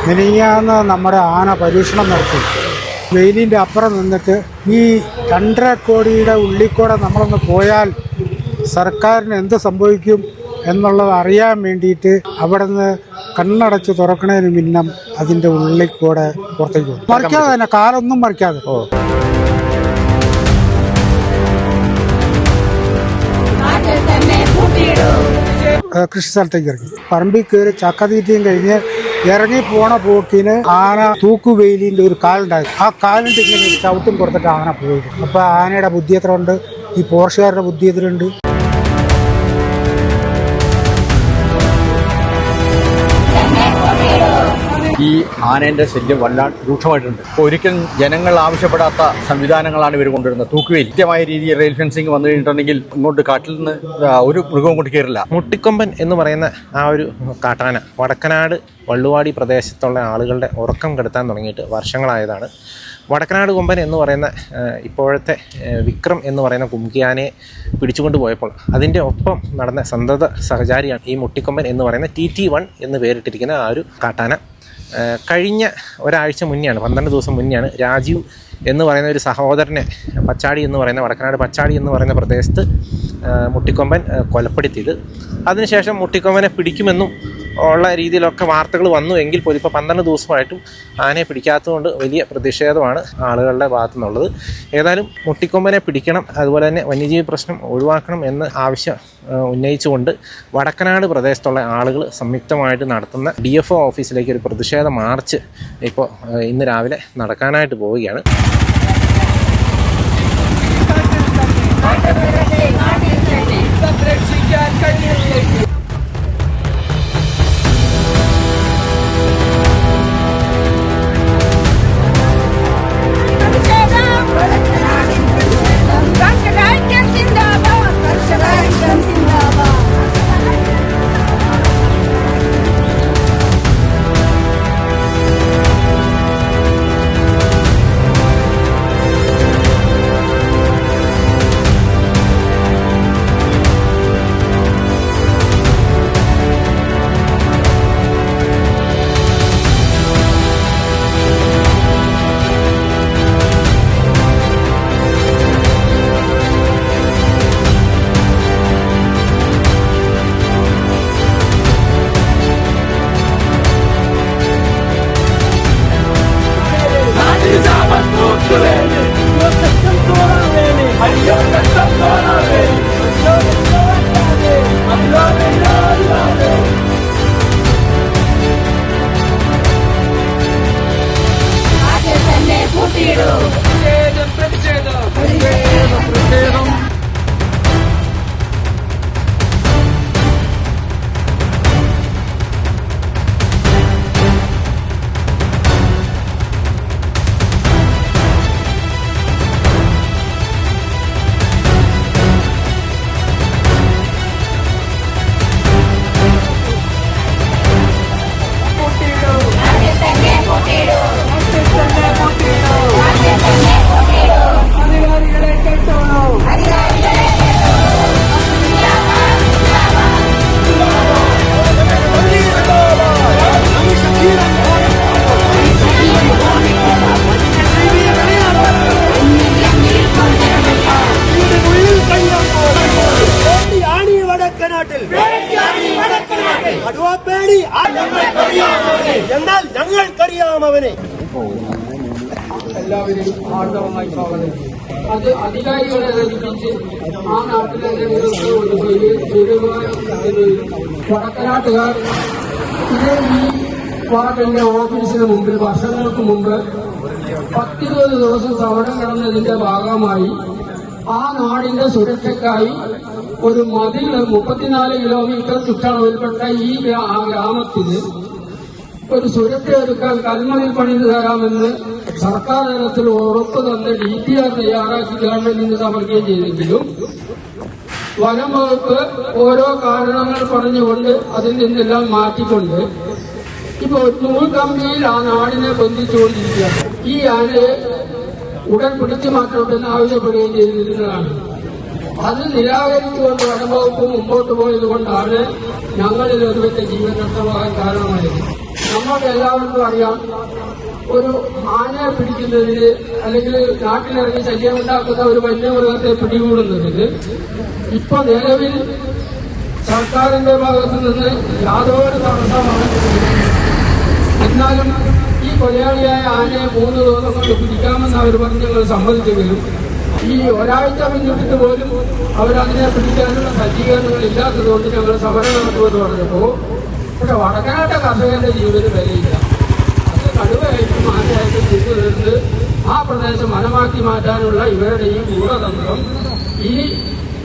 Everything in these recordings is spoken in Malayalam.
മിനിഞ്ഞാന്ന് നമ്മുടെ ആന പരീക്ഷണം നടത്തി. വെയിലിൻ്റെ അപ്പുറം നിന്നിട്ട് ഈ 2.5 കോടിയുടെ ഉള്ളിക്കൂടെ നമ്മളൊന്ന് പോയാൽ സർക്കാരിന് എന്ത് സംഭവിക്കും എന്നുള്ളത് അറിയാൻ വേണ്ടിയിട്ട് അവിടെ നിന്ന് കണ്ണടച്ച് തുറക്കണതിന് മുന്നം അതിൻ്റെ ഉള്ളിൽ കൂടെ പുറത്തേക്ക് പോകും. മറിക്കാതെ തന്നെ, കാലൊന്നും മറിക്കാതെ. കൃഷി സ്ഥലത്തേക്ക് ഇറങ്ങി പറമ്പിൽ കയറി ചക്കതീറ്റയും കഴിഞ്ഞ് ഇറങ്ങി പോണ പോക്കിന് ആന തൂക്കുവെയിലിൻ്റെ ഒരു കാലുണ്ടായിരുന്നു. ആ കാലിൻ്റെ ഇങ്ങനെ ചവിട്ടും കൊടുത്തിട്ട് ആന പോയി. അപ്പോൾ ആനയുടെ ബുദ്ധി എത്ര ഉണ്ട്, ഈ പോർച്ചുകാരുടെ ബുദ്ധി എതിരുണ്ട്. ഈ ആനേൻ്റെ ശല്യം വല്ലാണ്ട് രൂക്ഷമായിട്ടുണ്ട്. ഒരിക്കലും ജനങ്ങൾ ആവശ്യപ്പെടാത്ത സംവിധാനങ്ങളാണ് ഇവർ കൊണ്ടുവരുന്നത്. തൂക്കുവേലി, കൃത്യമായ രീതിയിൽ റെയിൽ ഫെൻസിങ് വന്നു കഴിഞ്ഞിട്ടുണ്ടെങ്കിൽ ഇങ്ങോട്ട് കാട്ടിൽ നിന്ന് ഒരു മൃഗവും കൊണ്ട് കയറില്ല. മുട്ടിക്കൊമ്പൻ എന്ന് പറയുന്ന ആ ഒരു കാട്ടാന വടക്കനാട് വള്ളുവാടി പ്രദേശത്തുള്ള ആളുകളുടെ ഉറക്കം കെടുത്താൻ തുടങ്ങിയിട്ട് വർഷങ്ങളായതാണ്. വടക്കനാട് കൊമ്പൻ എന്ന് പറയുന്ന ഇപ്പോഴത്തെ വിക്രം എന്ന് പറയുന്ന കുംകിയാനയെ പിടിച്ചുകൊണ്ട് പോയപ്പോൾ അതിൻ്റെ ഒപ്പം നടന്ന സന്തത സഹചാരിയാണ് ഈ മുട്ടിക്കൊമ്പൻ എന്ന് പറയുന്ന TT1 എന്ന് പേരിട്ടിരിക്കുന്ന ആ ഒരു കാട്ടാന. കഴിഞ്ഞ ഒരാഴ്ച മുന്നെയാണ്, 12 ദിവസം മുന്നെയാണ് രാജീവ് എന്ന് പറയുന്ന ഒരു സഹോദരനെ പച്ചാടി എന്ന് പറയുന്ന വടക്കനാട് പച്ചാടി എന്ന് പറയുന്ന പ്രദേശത്ത് മുട്ടിക്കൊമ്പൻ കൊലപ്പെടുത്തിയത്. അതിനുശേഷം മുട്ടിക്കൊമ്പനെ പിടിക്കുമെന്നും ഉള്ള രീതിയിലൊക്കെ വാർത്തകൾ വന്നു എങ്കിൽ പോലും ഇപ്പോൾ 12 ദിവസമായിട്ടും ആനയെ പിടിക്കാത്തതുകൊണ്ട് വലിയ പ്രതിഷേധമാണ് ആളുകളുടെ ഭാഗത്തു നിന്നുള്ളത്. ഏതായാലും മുട്ടിക്കൊമ്പനെ പിടിക്കണം, അതുപോലെ തന്നെ വന്യജീവി പ്രശ്നം ഒഴിവാക്കണം എന്ന് ആവശ്യം ഉന്നയിച്ചുകൊണ്ട് വടക്കനാട് പ്രദേശത്തുള്ള ആളുകൾ സംയുക്തമായിട്ട് നടത്തുന്ന DFO ഓഫീസിലേക്ക് ഒരു പ്രതിഷേധ മാർച്ച് ഇപ്പോൾ ഇന്ന് രാവിലെ നടക്കാനായിട്ട് പോവുകയാണ്. എന്നാൽ ഞങ്ങൾക്കറിയാം അവനെ. എല്ലാവരെയും ആർദ്രമായി സ്വാഗതം ചെയ്യും. അത് അധികാരികളെ ധരിപ്പിച്ച് ആ നാട്ടിലെ വടക്കനാട്ടുകാർ ഇതേ ഈ വാർഡിന്റെ ഓഫീസിന് മുമ്പിൽ വർഷങ്ങൾക്ക് മുമ്പ് 10-20 ദിവസം സമരം നടന്നതിന്റെ ഭാഗമായി ആ നാടിന്റെ സുരക്ഷയ്ക്കായി ഒരു മതിൽ 34 കിലോമീറ്റർ ചുറ്റളവിൽപ്പെട്ട ഈ ഗ്രാമത്തിന് ഒരു സുരക്ഷ ഒരുക്കാൻ കൽമതിൽ പണിത് തരാമെന്ന് സർക്കാർ തലത്തിൽ ഉറപ്പ് തന്ന DPR തയ്യാറാക്കി ഗവൺമെന്റിന് സമർപ്പിക്കുകയും ചെയ്തെങ്കിലും വനം വകുപ്പ് ഓരോ കാരണങ്ങൾ പറഞ്ഞുകൊണ്ട് അതിൽ നിന്നെല്ലാം മാറ്റിക്കൊണ്ട് ഇപ്പോൾ നൂൽക്കമ്പിയിൽ ആ നാടിനെ ബന്ധിച്ചുകൊണ്ടിരിക്കുകയാണ്. ഈ ആനയെ ഉടൻ പിടിച്ചു മാറ്റണമെന്ന് ആവശ്യപ്പെടുകയും ചെയ്തിരുന്നതാണ്. അത് നിരാകരിച്ചുകൊണ്ട് വനം വകുപ്പ് മുമ്പോട്ട് പോയത് കൊണ്ടാണ് ഞങ്ങളിൽ ഒരുവന്റെ ജീവൻ നഷ്ടമാകാൻ കാരണമായത്. നമുക്ക് എല്ലാവർക്കും അറിയാം, ഒരു ആനയെ പിടിക്കുന്നതിന് അല്ലെങ്കിൽ നാട്ടിലിറങ്ങി ശല്യമുണ്ടാക്കുന്ന ഒരു വന്യമൃഗത്തെ പിടികൂടുന്നതിന് ഇപ്പൊ നിലവിൽ സർക്കാരിന്റെ ഭാഗത്തു നിന്ന് യാതൊരു തടസ്സമാണ്. എന്നാലും ഈ കൊലയാളിയായ ആനയെ 3 ദിവസം കൊണ്ട് പിടിക്കാമെന്ന് അവർ പറഞ്ഞ് ഞങ്ങൾ സമ്മതിച്ചെങ്കിലും ഈ ഒരാഴ്ച പിന്നിട്ട് പോലും അവരതിനെ പിടിക്കാനുള്ള സജ്ജീകരണങ്ങൾ ഇല്ലാത്തതുകൊണ്ട് ഞങ്ങൾ സമരം നടത്തുമെന്ന് പറഞ്ഞപ്പോൾ ഇവിടെ വടക്കനാട്ടെ കർഷകന്റെ ജീവന് വിലയില്ല. അത് കടുവയായിട്ടും ആനയായിട്ടും തിരിച്ചു ആ പ്രദേശം വനമാക്കി മാറ്റാനുള്ള ഇവരുടെ ഈ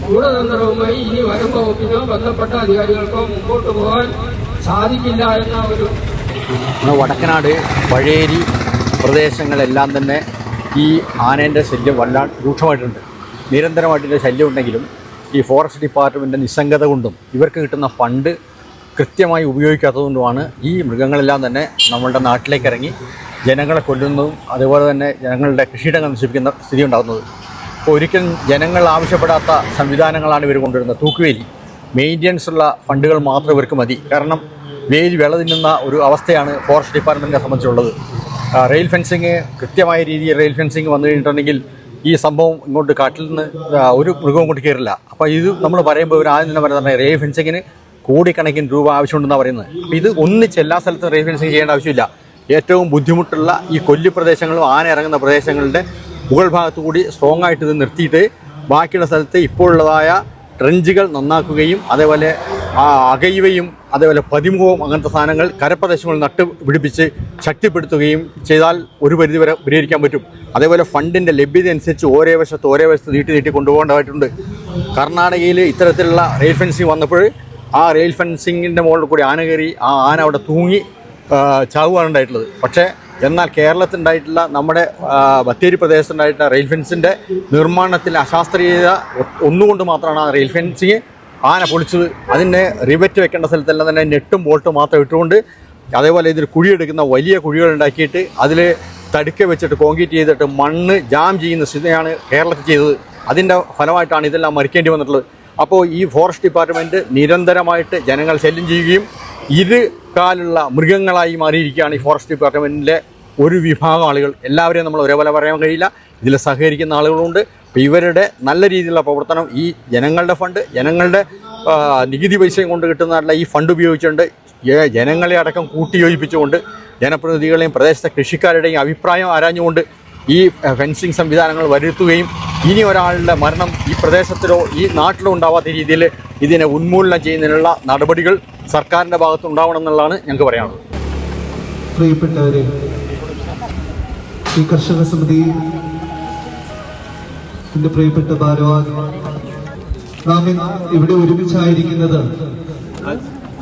ഗൂഢതന്ത്രവുമായി ഇനി വരും വകുപ്പിനോ ബന്ധപ്പെട്ട അധികാരികൾക്കോ മുമ്പോട്ട് പോകാൻ സാധിക്കില്ല എന്ന ഒരു വടക്കനാട് വഴേരി പ്രദേശങ്ങളെല്ലാം തന്നെ ഈ ആനേൻ്റെ ശല്യം വല്ലാണ്ട് രൂക്ഷമായിട്ടുണ്ട്. നിരന്തരമായിട്ടിൻ്റെ ശല്യം ഉണ്ടെങ്കിലും ഈ ഫോറസ്റ്റ് ഡിപ്പാർട്ട്മെൻറ്റിൻ്റെ നിസ്സംഗത കൊണ്ടും ഇവർക്ക് കിട്ടുന്ന ഫണ്ട് കൃത്യമായി ഉപയോഗിക്കാത്തതുകൊണ്ടുമാണ് ഈ മൃഗങ്ങളെല്ലാം തന്നെ നമ്മളുടെ നാട്ടിലേക്ക് ഇറങ്ങി ജനങ്ങളെ കൊല്ലുന്നതും അതുപോലെ തന്നെ ജനങ്ങളുടെ കൃഷിയിടങ്ങൾ നശിപ്പിക്കുന്ന സ്ഥിതി ഉണ്ടാകുന്നത്. അപ്പോൾ ഒരിക്കലും ജനങ്ങൾ ആവശ്യപ്പെടാത്ത സംവിധാനങ്ങളാണ് ഇവർ കൊണ്ടുവരുന്നത്. തൂക്കുവേലി മെയിൻ്റെനൻസ് ഉള്ള ഫണ്ടുകൾ മാത്രം ഇവർക്ക് മതി. കാരണം വേലി വിള തിന്നുന്ന ഒരു അവസ്ഥയാണ് ഫോറസ്റ്റ് ഡിപ്പാർട്ട്മെൻറ്റിനെ സംബന്ധിച്ചുള്ളത്. റെയിൽ ഫെൻസിങ് കൃത്യമായ രീതിയിൽ റെയിൽ ഫെൻസിങ് വന്നു കഴിഞ്ഞിട്ടുണ്ടെങ്കിൽ ഈ സംഭവം ഇങ്ങോട്ട് കാട്ടിൽ നിന്ന് ഒരു മൃഗവും കൊണ്ട് കയറില്ല. അപ്പോൾ ഇത് നമ്മൾ പറയുമ്പോൾ ഒരു ആദ്യം തന്നെ പറയുന്നത് റെയിൽ ഫെൻസിങ്ങിന് കോടിക്കണക്കിന് രൂപ ആവശ്യമുണ്ടെന്നാണ് പറയുന്നത്. അപ്പോൾ ഇത് ഒന്നിച്ച് എല്ലാ സ്ഥലത്തും റെയിൽ ഫെൻസിങ് ചെയ്യേണ്ട ആവശ്യമില്ല. ഏറ്റവും ബുദ്ധിമുട്ടുള്ള ഈ കൊല്ലി പ്രദേശങ്ങളും ആന ഇറങ്ങുന്ന പ്രദേശങ്ങളുടെ മുകൾ ഭാഗത്തു കൂടി സ്ട്രോങ് ആയിട്ട് ഇത് നിർത്തിയിട്ട് ബാക്കിയുള്ള സ്ഥലത്ത് ഇപ്പോഴുള്ളതായ ട്രെഞ്ചുകൾ നന്നാക്കുകയും അതേപോലെ അകൈവയും അതേപോലെ പതിമുഖവും അങ്ങനത്തെ സാധനങ്ങൾ കരപ്രദേശങ്ങൾ നട്ട് പിടിപ്പിച്ച് ശക്തിപ്പെടുത്തുകയും ചെയ്താൽ ഒരു പരിധിവരെ പരിഹരിക്കാൻ പറ്റും. അതേപോലെ ഫണ്ടിൻ്റെ ലഭ്യത അനുസരിച്ച് ഓരോ വശത്ത് നീട്ടി കൊണ്ടുപോകേണ്ടതായിട്ടുണ്ട്. കർണാടകയിൽ ഇത്തരത്തിലുള്ള റെയിൽ ഫെൻസിങ് വന്നപ്പോൾ ആ റെയിൽ ഫെൻസിങ്ങിൻ്റെ മുകളിൽ കൂടി ആന കയറി ആ ആന അവിടെ തൂങ്ങി ചാവുകയാണ് ഉണ്ടായിട്ടുള്ളത്. പക്ഷേ എന്നാൽ കേരളത്തിലുണ്ടായിട്ടുള്ള നമ്മുടെ ബത്തേരി പ്രദേശത്തുണ്ടായിട്ടുള്ള റെയിൽ ഫെൻസിൻ്റെ നിർമ്മാണത്തിൽ അശാസ്ത്രീയത ഒന്നുകൊണ്ട് മാത്രമാണ് ആ റെയിൽ ഫെൻസിങ് ആന പൊളിച്ചത്. അതിനെ റിവറ്റ് വെക്കേണ്ട സ്ഥലത്തെല്ലാം തന്നെ നെട്ടും ബോൾട്ടും മാത്രം ഇട്ടുകൊണ്ട് അതേപോലെ ഇതിൽ കുഴിയെടുക്കുന്ന വലിയ കുഴികൾ ഉണ്ടാക്കിയിട്ട് അതിൽ തടുക്ക വെച്ചിട്ട് കോൺക്രീറ്റ് ചെയ്തിട്ട് മണ്ണ് ജാം ചെയ്യുന്ന സ്ഥിതിയാണ് കേരളത്തിൽ ചെയ്തത്. അതിൻ്റെ ഫലമായിട്ടാണ് ഇതെല്ലാം മറിക്കേണ്ടി വന്നിട്ടുള്ളത്. അപ്പോൾ ഈ ഫോറസ്റ്റ് ഡിപ്പാർട്ട്മെൻറ്റ് നിരന്തരമായിട്ട് ജനങ്ങൾ ശല്യം ചെയ്യുകയും ഇരു കാലുള്ള മൃഗങ്ങളായി മാറിയിരിക്കുകയാണ് ഈ ഫോറസ്റ്റ് ഡിപ്പാർട്ട്മെൻറ്റിലെ ഒരു വിഭാഗം ആളുകൾ. എല്ലാവരെയും നമ്മൾ ഒരേപോലെ പറയാൻ കഴിയില്ല. ഇതിൽ സഹകരിക്കുന്ന ആളുകളുണ്ട്. അപ്പോൾ ഇവരുടെ നല്ല രീതിയിലുള്ള പ്രവർത്തനം ഈ ജനങ്ങളുടെ ഫണ്ട് ജനങ്ങളുടെ നികുതി പൈസയും കൊണ്ട് കിട്ടുന്നതല്ല ഈ ഫണ്ട് ഉപയോഗിച്ചുകൊണ്ട് ജനങ്ങളെ അടക്കം കൂട്ടിയോജിപ്പിച്ചുകൊണ്ട് ജനപ്രതിനിധികളെയും പ്രദേശത്തെ കൃഷിക്കാരുടെയും അഭിപ്രായം ആരാഞ്ഞുകൊണ്ട് ഈ ഫെൻസിങ് സംവിധാനങ്ങൾ വരുത്തുകയും ഇനി ഒരാളുടെ മരണം ഈ പ്രദേശത്തിലോ ഈ നാട്ടിലോ ഉണ്ടാവാത്ത രീതിയിൽ ഇതിനെ ഉന്മൂലനം ചെയ്യുന്നതിനുള്ള നടപടികൾ സർക്കാരിൻ്റെ ഭാഗത്തുണ്ടാവണം എന്നുള്ളതാണ് ഞങ്ങൾക്ക് പറയാനുള്ളത്. പ്രിയപ്പെട്ടവരെ, ഈ കർഷക സമിതി പ്രിയപ്പെട്ട ഭാരവാഹി, നാം ഇവിടെ ഒരുമിച്ചായിരിക്കുന്നത്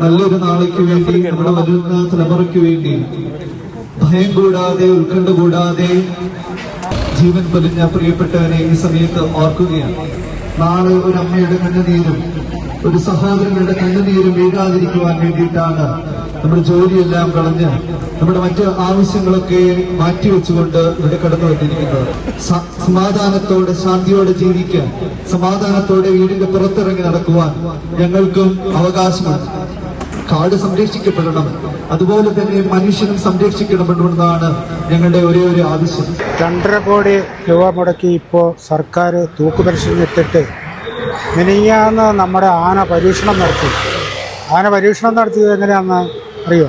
നല്ലൊരു നാളേക്ക് വേണ്ടി, നമ്മുടെ വരുന്ന തലമുറയ്ക്ക് വേണ്ടി ഭയം കൂടാതെ ഉത്കണ്ഠ കൂടാതെ ജീവൻ പൊലിഞ്ഞ പ്രിയപ്പെട്ടവനെ ഈ സമയത്ത് ഓർക്കുകയാണ്. നാളെ ഒരു അമ്മയുടെ കണ്ണുനീരും ഒരു സഹോദരങ്ങളുടെ കണ്ണുനീരും വീഴാതിരിക്കുവാൻ വേണ്ടിയിട്ടാണ് നമ്മുടെ ജോലിയെല്ലാം കളഞ്ഞ് നമ്മുടെ മറ്റ് ആവശ്യങ്ങളൊക്കെ മാറ്റിവെച്ചുകൊണ്ട് ഇവിടെ കടന്നു വന്നിരിക്കുന്നത്. സമാധാനത്തോടെ ശാന്തിയോടെ ജീവിക്കാൻ, സമാധാനത്തോടെ വീടിന്റെ പുറത്തിറങ്ങി നടക്കുവാൻ ഞങ്ങൾക്കും അവകാശമുണ്ട്. കാട് സംരക്ഷിക്കപ്പെടണം, അതുപോലെ തന്നെ മനുഷ്യനും സംരക്ഷിക്കണമെന്നാണ് ഞങ്ങളുടെ ഒരേ ഒരു ആവശ്യം. 2.5 കോടി രൂപ മുടക്കി ഇപ്പോൾ സർക്കാർ തൂക്കുപരിശീലനത്തിട്ട് മിനിഞ്ഞാന്ന് നമ്മുടെ ആന പരീക്ഷണം നടത്തിയത് എങ്ങനെയാണെന്ന് അറിയോ?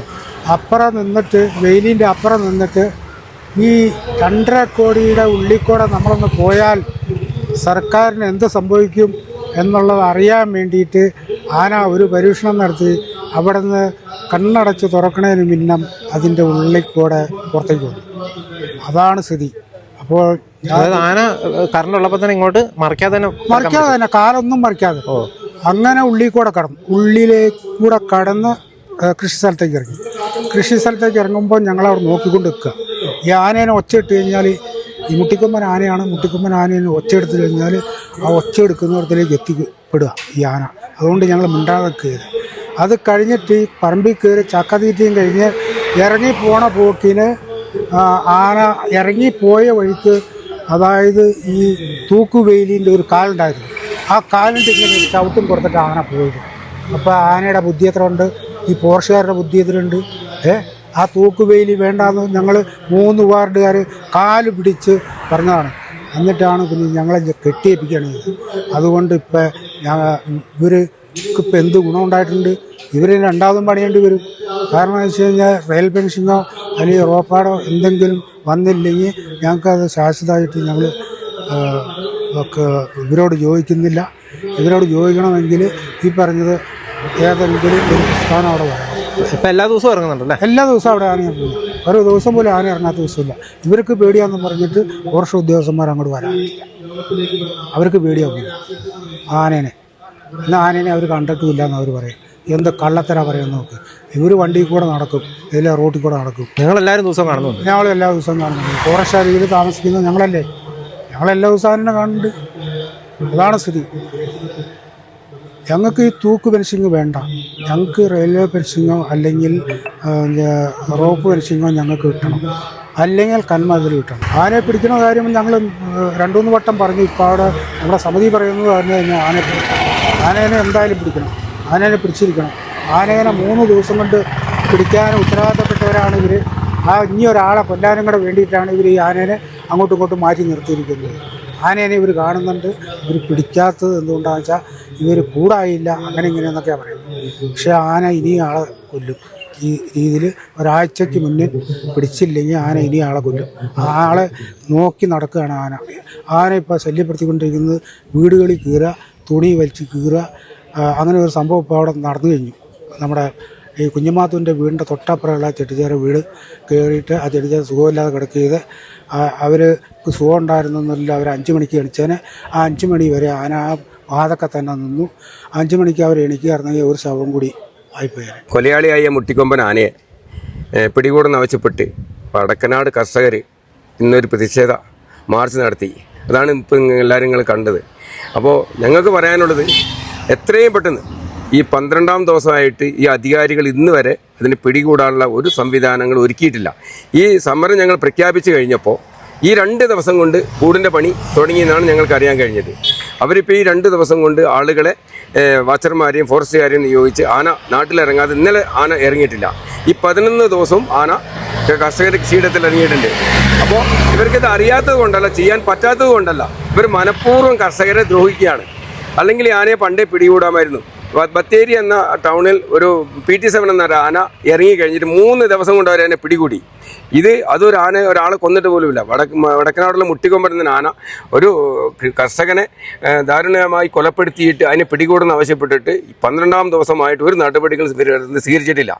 വെയിലിൻ്റെ അപ്പുറം നിന്നിട്ട് ഈ 2.5 കോടിയുടെ ഉള്ളിക്കൂടെ നമ്മളൊന്ന് പോയാൽ സർക്കാരിന് എന്ത് സംഭവിക്കും എന്നുള്ളത് അറിയാൻ വേണ്ടിയിട്ട് ആന ഒരു പരീക്ഷണം നടത്തി അവിടെ നിന്ന് കണ്ണടച്ച് തുറക്കണതിന് മുന്നം അതിൻ്റെ ഉള്ളിൽ കൂടെ പുറത്തേക്ക് വന്നു. അതാണ് സ്ഥിതി. അപ്പോൾ ആന കറണ്ടുള്ളപ്പോൾ തന്നെ ഇങ്ങോട്ട് മറിക്കാതെ തന്നെ കാലൊന്നും മറിക്കാതെ അങ്ങനെ ഉള്ളിലേക്കൂടെ കടന്ന് കൃഷി സ്ഥലത്തേക്ക് ഇറങ്ങുമ്പോൾ ഞങ്ങളവിടെ നോക്കിക്കൊണ്ട് നിൽക്കുക. ഈ ആനേനെ ഒച്ചയിട്ട് കഴിഞ്ഞാൽ ഈ മുട്ടിക്കൊമ്പൻ ആനേനെ ഒച്ചയെടുത്ത് കഴിഞ്ഞാൽ ആ ഒച്ച എടുക്കുന്നിടത്തിലേക്ക് എത്തിപ്പെടുക ഈ ആന. അതുകൊണ്ട് ഞങ്ങൾ മിണ്ടാതെ കയറി. അത് കഴിഞ്ഞിട്ട് ഈ പറമ്പിൽ കയറി ചക്കതീറ്റയും കഴിഞ്ഞ് ഇറങ്ങിപ്പോണ പോക്കിന് ആന ഇറങ്ങിപ്പോയ വഴിക്ക്, അതായത് ഈ തൂക്കുവെയിലിൻ്റെ ഒരു കാലുണ്ടായിരുന്നു, ആ കാലിൻ്റെ ഇങ്ങനെ ചവിട്ടും കൊടുത്തിട്ട് ആന പോയത്. അപ്പോൾ ആനയുടെ ബുദ്ധി എത്ര ഉണ്ട്, ഈ പോർഷുകാരുടെ ബുദ്ധി എത്രയുണ്ട്? ആ തൂക്കുവേലി വേണ്ടാന്ന് ഞങ്ങൾ 3 വാർഡുകാർ കാല് പിടിച്ച് പറഞ്ഞതാണ്. എന്നിട്ടാണ് പിന്നെ ഞങ്ങളെ കെട്ടിയേപ്പിക്കുകയാണ് ചെയ്തത്. അതുകൊണ്ട് ഇപ്പം ഇവർക്കിപ്പോൾ എന്ത് ഗുണമുണ്ടായിട്ടുണ്ട്? ഇവർ രണ്ടാമതും പണിയേണ്ടി വരും. കാരണം എന്ന് വെച്ച് കഴിഞ്ഞാൽ റെയിൽ പെൻഷനോ അല്ലെങ്കിൽ റോപ്പാടോ എന്തെങ്കിലും വന്നില്ലെങ്കിൽ ഞങ്ങൾക്കത് ശാശ്വതമായിട്ട് ഞങ്ങൾ ഇവരോട് ചോദിക്കുന്നില്ല. ഇവരോട് ചോദിക്കണമെങ്കിൽ ഈ പറഞ്ഞത് ഏതെങ്കിലും ഒരു പ്രസ്ഥാനം അവിടെ വേണം. ഇപ്പം എല്ലാ ദിവസവും ഇറങ്ങുന്നുണ്ടല്ലേ? എല്ലാ ദിവസവും അവിടെ ആന ഇറങ്ങുന്നു. ഒരു ദിവസം പോലും ആന ഇറങ്ങാത്ത ദിവസമില്ല. ഇവർക്ക് പേടിയാണെന്ന് പറഞ്ഞിട്ട് ഫോറസ്റ്റ് ഉദ്യോഗസ്ഥന്മാർ അങ്ങോട്ട് വരാനില്ല. അവർക്ക് പേടിയാകും ആനേനെ. എന്നാൽ ആനേനെ അവർ കണ്ടിട്ടുമില്ല എന്ന് അവർ പറയും. എന്ത് കള്ളത്തര പറയാൻ നോക്ക്. ഇവർ വണ്ടിയിൽ കൂടെ നടക്കും, ഇതിലെ റോട്ടിൽ കൂടെ നടക്കും. ഞങ്ങളെല്ലാവരും ദിവസം കാണുന്നുണ്ട്. ഞങ്ങൾ എല്ലാ ദിവസവും കാണുന്നുണ്ട്. ഫോറസ്റ്റ് അരികിൽ താമസിക്കുന്നത് ഞങ്ങളല്ലേ. ഞങ്ങളെല്ലാ ദിവസവും തന്നെ കാണുന്നുണ്ട്. അതാണ് സ്ഥിതി. ഞങ്ങൾക്ക് ഈ തൂക്ക് പെൻഷിങ് വേണ്ട. ഞങ്ങൾക്ക് റെയിൽവേ പെൻഷിങ്ങോ അല്ലെങ്കിൽ റോപ്പ് പെൻഷിങ്ങോ ഞങ്ങൾക്ക് കിട്ടണം. അല്ലെങ്കിൽ കന്മതിൽ കിട്ടണം. ആനയെ പിടിക്കുന്ന കാര്യം ഞങ്ങൾ 2-3 വട്ടം പറഞ്ഞു. ഇപ്പോൾ അവിടെ നമ്മുടെ സമിതി പറയുന്നത് പറഞ്ഞു കഴിഞ്ഞാൽ ആനേനെ എന്തായാലും പിടിക്കണം. ആനേനെ പിടിച്ചിരിക്കണം. ആനേനെ 3 ദിവസം കൊണ്ട് പിടിക്കാൻ ഉത്തരവാദിത്തപ്പെട്ടവരാണ് ഇവർ. ഇനി ഒരാളെ കൊല്ലാനും കൂടെ വേണ്ടിയിട്ടാണ് ഇവർ ഈ ആനേനെ അങ്ങോട്ടും ഇങ്ങോട്ടും മാറ്റി നിർത്തിയിരിക്കുന്നത്. ആനേനെ ഇവർ കാണുന്നുണ്ട്. ഇവർ പിടിക്കാത്തത് എന്തുകൊണ്ടാണെന്ന് വെച്ചാൽ ഇവർ കൂടായില്ല, അങ്ങനെ ഇങ്ങനെയെന്നൊക്കെയാണ് പറയുന്നത്. പക്ഷേ ആന ഇനി ആളെ കൊല്ലും. ഈ രീതിയിൽ ഒരാഴ്ചയ്ക്ക് മുന്നേ പിടിച്ചില്ലെങ്കിൽ ആന ഇനി ആളെ കൊല്ലും. ആളെ നോക്കി നടക്കുകയാണ് ആന. ആന ഇപ്പോൾ ശല്യപ്പെടുത്തിക്കൊണ്ടിരിക്കുന്നത് വീടുകളിൽ കീറുക, തുണി വലിച്ച് കീറുക, അങ്ങനെ ഒരു സംഭവം ഇപ്പോൾ അവിടെ നടന്നു കഴിഞ്ഞു. നമ്മുടെ ഈ കുഞ്ഞമാത്തുവിൻ്റെ വീടിൻ്റെ തൊട്ടപ്പുറമുള്ള ചെട്ടിച്ചേര വീട് കയറിയിട്ട് ആ ചെട്ടിച്ചേര സുഖമില്ലാതെ കിടക്കിയത്. അവർക്ക് സുഖം ഉണ്ടായിരുന്നില്ല. അവർ 5 മണിക്ക് എണിച്ചേനെ. ആ 5 മണി വരെ ആന ആ വാതൊക്കെ തന്നെ നിന്നു. 5 മണിക്ക് അവർ എണിക്കുകയായിരുന്നെങ്കിൽ ഒരു ശവം കൂടി ആയിപ്പോയാൽ. കൊലയാളിയായ മുട്ടിക്കൊമ്പൻ ആനയെ പിടികൂടുന്ന ആവശ്യപ്പെട്ട് വടക്കനാട് കർഷകർ ഇന്നൊരു പ്രതിഷേധ മാർച്ച് നടത്തി. അതാണ് ഇപ്പം എല്ലാവരും നിങ്ങൾ കണ്ടത്. അപ്പോൾ ഞങ്ങൾക്ക് പറയാനുള്ളത്, എത്രയും പെട്ടെന്ന് ഈ 12ാം ദിവസമായിട്ട് ഈ അധികാരികൾ ഇന്ന് വരെ അതിന് പിടികൂടാനുള്ള ഒരു സംവിധാനങ്ങൾ ഒരുക്കിയിട്ടില്ല. ഈ സമരം ഞങ്ങൾ പ്രഖ്യാപിച്ചു കഴിഞ്ഞപ്പോൾ ഈ 2 ദിവസം കൊണ്ട് കൂടിൻ്റെ പണി തുടങ്ങിയെന്നാണ് ഞങ്ങൾക്ക് അറിയാൻ കഴിഞ്ഞത്. അവരിപ്പോൾ ഈ 2 ദിവസം കൊണ്ട് ആളുകളെ വാച്ചർമാരെയും ഫോറസ്റ്റുകാരെയും നിയോഗിച്ച് ആന നാട്ടിലിറങ്ങാതെ ഇന്നലെ ആന ഇറങ്ങിയിട്ടില്ല. ഈ 11 ദിവസവും ആന കർഷകരുടെ കൃഷിയിടത്തിൽ ഇറങ്ങിയിട്ടുണ്ട്. അപ്പോൾ ഇവർക്കിത് അറിയാത്തത് കൊണ്ടല്ല, ചെയ്യാൻ പറ്റാത്തത് കൊണ്ടല്ല, ഇവർ മനഃപൂർവ്വം കർഷകരെ ദ്രോഹിക്കുകയാണ്. അല്ലെങ്കിൽ ഈ ആനയെ പണ്ടേ പിടികൂടാമായിരുന്നു. ബത്തേരി എന്ന ടൗണിൽ ഒരു PT7 എന്ന ആന ഇറങ്ങി കഴിഞ്ഞിട്ട് 3 ദിവസം കൊണ്ട് അവർ അതിനെ പിടികൂടി. അതൊരു ആന ഒരാളെ കൊന്നിട്ട് പോലുമില്ല. വടക്കനാടുള്ള മുട്ടിക്കൊമ്പൻ എന്ന ആന ഒരു കർഷകനെ ദാരുണമായി കൊലപ്പെടുത്തിയിട്ട് അതിനെ പിടികൂടുന്ന ആവശ്യപ്പെട്ടിട്ട് 12ാം ദിവസമായിട്ട് ഒരു നടപടികൾ സ്വീകരിച്ചിട്ടില്ല.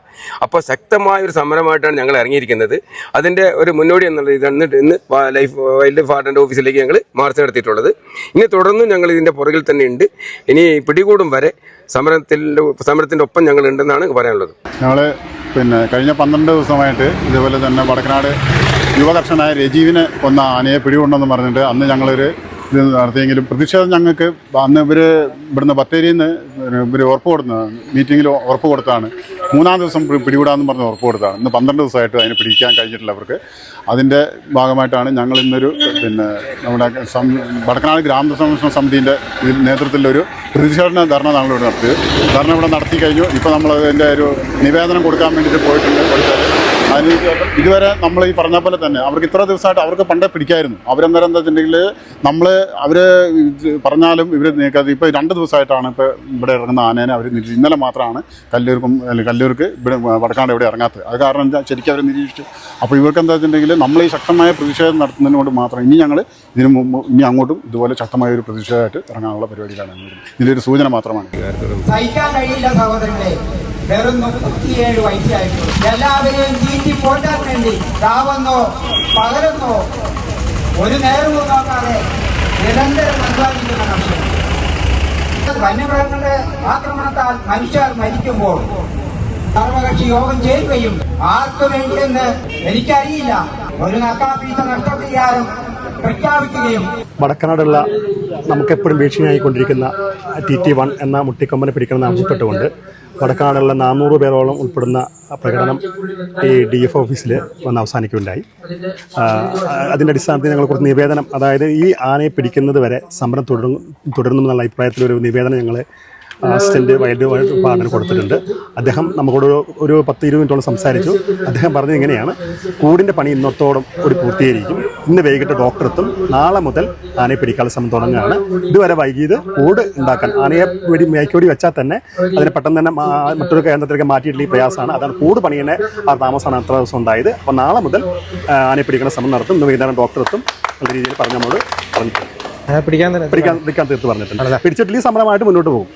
അപ്പോൾ ശക്തമായ ഒരു സമരമായിട്ടാണ് ഞങ്ങൾ ഇറങ്ങിയിരിക്കുന്നത്. അതിൻ്റെ ഒരു മുന്നോടി എന്നുള്ളത് ഇന്ന് വൈൽഡ് ലൈഫ് വാർഡൻ്റെ ഓഫീസിലേക്ക് ഞങ്ങൾ മാർച്ച് നടത്തിയിട്ടുള്ളത്. ഇനി തുടർന്നും ഞങ്ങൾ ഇതിൻ്റെ പുറകിൽ തന്നെ ഉണ്ട്. ഇനി പിടികൂടും വരെ സമരത്തിൻ്റെ ഒപ്പം ഞങ്ങൾ ഉണ്ടെന്നാണ് പറയാനുള്ളത്. ഞങ്ങൾ കഴിഞ്ഞ 12 ദിവസമായിട്ട് ഇതേപോലെ തന്നെ വടക്കനാട് യുവകർഷകനായ രജീവിനെ കൊന്ന ആനയെ പിടികൂടണമെന്ന് പറഞ്ഞിട്ട് അന്ന് ഞങ്ങളൊരു ഇത് നടത്തിയെങ്കിലും പ്രതിഷേധം ഞങ്ങൾക്ക് അന്ന് ഇവിടുന്ന് ബത്തേരിയിൽ നിന്ന് ഉറപ്പ് കൊടുത്തതാണ്. മീറ്റിങ്ങിൽ ഉറപ്പ് കൊടുത്താണ്. 3ാം ദിവസം പിടികൂടാമെന്ന് പറഞ്ഞ് ഉറപ്പ് കൊടുത്താണ്. ഇന്ന് 12 ദിവസമായിട്ട് അതിനെ പിടിക്കാൻ കഴിഞ്ഞിട്ടില്ല അവർക്ക്. അതിൻ്റെ ഭാഗമായിട്ടാണ് ഞങ്ങൾ ഇന്നൊരു നമ്മുടെ വടക്കനാട് ഗ്രാമസംരക്ഷണ സമിതിൻ്റെ നേതൃത്വത്തിലൊരു പ്രതിഷേധ ധർണ ഞങ്ങളിവിടെ നടത്തിയത്. ധർണ ഇവിടെ നടത്തി കഴിഞ്ഞു. ഇപ്പോൾ നമ്മൾ അതിൻ്റെ ഒരു നിവേദനം കൊടുക്കാൻ വേണ്ടിയിട്ട് പോയിട്ടുണ്ട്. അതിന് ഇതുവരെ നമ്മൾ ഈ പറഞ്ഞ പോലെ തന്നെ അവർക്ക് ഇത്ര ദിവസമായിട്ട് അവർക്ക് പണ്ടേ പിടിക്കായിരുന്നു. അവരെന്നേരം എന്താ വെച്ചിട്ടുണ്ടെങ്കിൽ അവർ പറഞ്ഞാലും ഇവർ നീക്കാതെ ഇപ്പോൾ 2 ദിവസമായിട്ടാണ് ഇപ്പോൾ ഇവിടെ ഇറങ്ങുന്ന ആനേനെ അവർ നിരീക്ഷിച്ചു. ഇന്നലെ മാത്രമാണ് കല്ലൂർക്ക് ഇവിടെ വടക്കാണ്ട് ഇവിടെ ഇറങ്ങാത്തത്. അത് കാരണം ശരിക്കും അവർ നിരീക്ഷിച്ചു. അപ്പോൾ ഇവർക്ക് എന്താ വെച്ചിട്ടുണ്ടെങ്കിൽ നമ്മൾ ഈ ശക്തമായ പ്രതിഷേധം നടത്തുന്നതിന് കൊണ്ട് മാത്രം ഇനി ഞങ്ങൾ ഇനി അങ്ങോട്ടും ഇതുപോലെ ശക്തമായ ഒരു പ്രതിഷേധമായിട്ട് ഇറങ്ങാനുള്ള പരിപാടിയിലാണ്. ഇതിലൊരു സൂചന മാത്രമാണ്. സഹിക്കാൻ കഴിയില്ല സഹോദരങ്ങളെ. വെറും 37 വയസ്സായിട്ടു. എല്ലാവരെയും തീറ്റി പോറ്റാൻ വേണ്ടി രാവെന്നോ പകലെന്നോ ഒരു നേരമോ നോക്കാതെ നിരന്തരം അധ്വാനിക്കുന്ന കർഷകർ. വന്യമൃഗങ്ങളുടെ ആക്രമണത്താൽ മനുഷ്യർ മരിക്കുമ്പോൾ സർവകക്ഷി യോഗം ചേരുകയും ആർക്കു വേണ്ടിയെന്ന് എനിക്കറിയില്ല ഒരു നക്കാപീസ നഷ്ടപരിഹാരം പ്രഖ്യാപിക്കുകയും വടക്കനാടുള്ള നമുക്കെപ്പോഴും ഭീഷണിയായിക്കൊണ്ടിരിക്കുന്ന TT1 എന്ന മുട്ടിക്കൊമ്പനെ പിടിക്കണമെന്ന് ആവശ്യപ്പെട്ടുകൊണ്ട് വടക്കനാടുള്ള 400 പേരോളം ഉൾപ്പെടുന്ന പ്രകടനം ഈ DF ഓഫീസിൽ വന്ന് അവസാനിക്കുകയുണ്ടായി. അതിൻ്റെ അടിസ്ഥാനത്തിൽ ഞങ്ങൾ കുറച്ച് നിവേദനം, അതായത് ഈ ആനയെ പിടിക്കുന്നത് വരെ സമരം തുടരുമെന്നുള്ള അഭിപ്രായത്തിലൊരു നിവേദനം ഞങ്ങൾ അസിസ്റ്റന്റ് വൈൽഡ് വാർഡന് കൊടുത്തിട്ടുണ്ട്. അദ്ദേഹം നമ്മളോട് ഒരു 10-20 മിനിറ്റോളം സംസാരിച്ചു. അദ്ദേഹം പറഞ്ഞത് ഇങ്ങനെയാണ്: കൂടിൻ്റെ പണി ഇന്നത്തോളം ഒരു പൂർത്തീകരിക്കും. ഇന്ന് വൈകിട്ട് ഡോക്ടർ എത്തും. നാളെ മുതൽ ആനയെ പിടിക്കാനുള്ള ശ്രമം തുടങ്ങുകയാണ്. ഇതുവരെ വൈകിയത് കൂട് ഉണ്ടാക്കാൻ ആനയെ മയക്കോടി വെച്ചാൽ തന്നെ അതിനെ പെട്ടെന്ന് തന്നെ മറ്റൊരു കേന്ദ്രത്തിലേക്ക് മാറ്റിയിട്ടുള്ള ഈ പ്രയാസമാണ്. അതാണ് കൂട് പണിയുടെ ആ താമസമാണ് അത്ര ദിവസം ഉണ്ടായത്. അപ്പോൾ നാളെ മുതൽ ആനയെ പിടിക്കുന്ന ശ്രമം നടത്തും. ഇന്ന് വൈകുന്നേരം ഡോക്ടർ എത്തും നല്ല രീതിയിൽ നമ്മളോട് പറഞ്ഞിട്ടുണ്ട്. പിടിക്കാൻ തീർത്ത് പറഞ്ഞിട്ടുണ്ട്. പിടിച്ചിട്ടില്ല സമരമായിട്ട് മുന്നോട്ട് പോകും.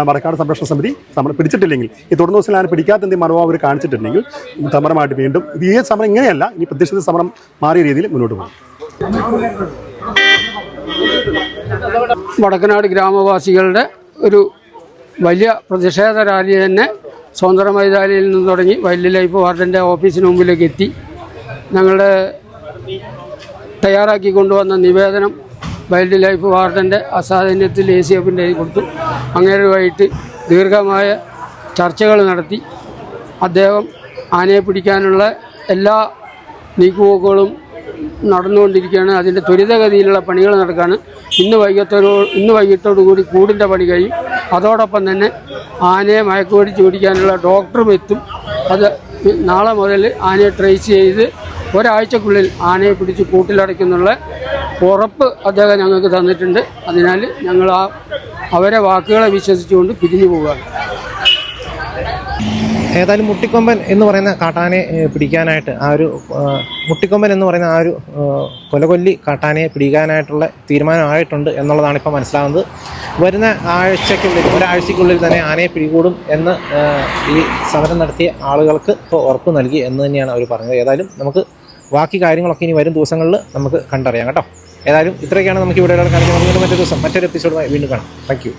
വടക്കാട് സംരക്ഷണ സമിതി സമരം പിടിച്ചിട്ടില്ലെങ്കിൽ ഈ തുടർന്ന് ദിവസം ആന പിടിക്കാത്ത എന്തെങ്കിലും മനോഭാവം അവർ കാണിച്ചിട്ടുണ്ടെങ്കിൽ സമരമായിട്ട് വീണ്ടും ഈ സമരം ഇങ്ങനെയല്ല, ഇനി പ്രത്യക്ഷ സമരം മാറിയ രീതിയിൽ മുന്നോട്ട് പോകും. വടക്കനാട് ഗ്രാമവാസികളുടെ ഒരു വലിയ പ്രതിഷേധ റാലി തന്നെ സ്വതന്ത്ര മൈതാനിയിൽ നിന്ന് തുടങ്ങി വൈൽഡ് ലൈഫ് വാർഡൻ്റെ ഓഫീസിന് മുമ്പിലേക്ക് എത്തി. ഞങ്ങളുടെ തയ്യാറാക്കി കൊണ്ടുവന്ന നിവേദനം വൈൽഡ് ലൈഫ് വാർഡൻ്റെ അസാന്നിധ്യത്തിൽ ACFൻ്റെ കയ്യിൽ കൊടുത്തു. അങ്ങേരുമായിട്ട് ദീർഘമായ ചർച്ചകൾ നടത്തി. അദ്ദേഹം ആനയെ പിടിക്കാനുള്ള എല്ലാ നീക്കുപോക്കുകളും നടന്നുകൊണ്ടിരിക്കുകയാണ്. അതിൻ്റെ ത്വരിതഗതിയിലുള്ള പണികൾ നടക്കുകയാണ്. ഇന്ന് വൈകിട്ടോടുകൂടി കൂടിൻ്റെ പണി കഴിയും. അതോടൊപ്പം തന്നെ ആനയെ മയക്കുപിടിച്ച് പിടിക്കാനുള്ള ഡോക്ടറും എത്തും. അത് നാളെ മുതൽ ആനയെ ട്രേസ് ചെയ്ത് ഒരാഴ്ചക്കുള്ളിൽ ആനയെ പിടിച്ച് കൂട്ടിലടയ്ക്കുന്നുള്ള ഉറപ്പ് അദ്ദേഹം ഞങ്ങൾക്ക് തന്നിട്ടുണ്ട്. അതിനാൽ ഞങ്ങൾ അവരെ വാക്കുകളെ വിശ്വസിച്ചുകൊണ്ട് പിരിഞ്ഞു പോവുകയാണ്. ഏതായാലും മുട്ടിക്കൊമ്പൻ എന്ന് പറയുന്ന കാട്ടാനയെ പിടിക്കാനായിട്ട് മുട്ടിക്കൊമ്പൻ എന്ന് പറയുന്ന ആ ഒരു കൊലകൊല്ലി കാട്ടാനയെ പിടിക്കാനായിട്ടുള്ള തീരുമാനമായിട്ടുണ്ട് എന്നുള്ളതാണ് ഇപ്പോൾ മനസ്സിലാകുന്നത്. വരുന്ന ഒരാഴ്ചയ്ക്കുള്ളിൽ തന്നെ ആനയെ പിടികൂടും എന്ന് ഈ സമരം നടത്തിയ ആളുകൾക്ക് ഇപ്പോൾ ഉറപ്പ് നൽകി എന്ന് തന്നെയാണ് അവർ പറഞ്ഞത്. ഏതായാലും നമുക്ക് ബാക്കി കാര്യങ്ങളൊക്കെ ഇനി വരും ദിവസങ്ങളിൽ നമുക്ക് കണ്ടറിയാം കേട്ടോ. ഏതായാലും ഇത്രയൊക്കെയാണ് നമുക്ക് ഇവിടെ കാണിക്കുന്നത്. മറ്റൊരു ദിവസം മറ്റൊരു എപ്പിസോഡുമായി വീണ്ടും കാണാം. Thank you.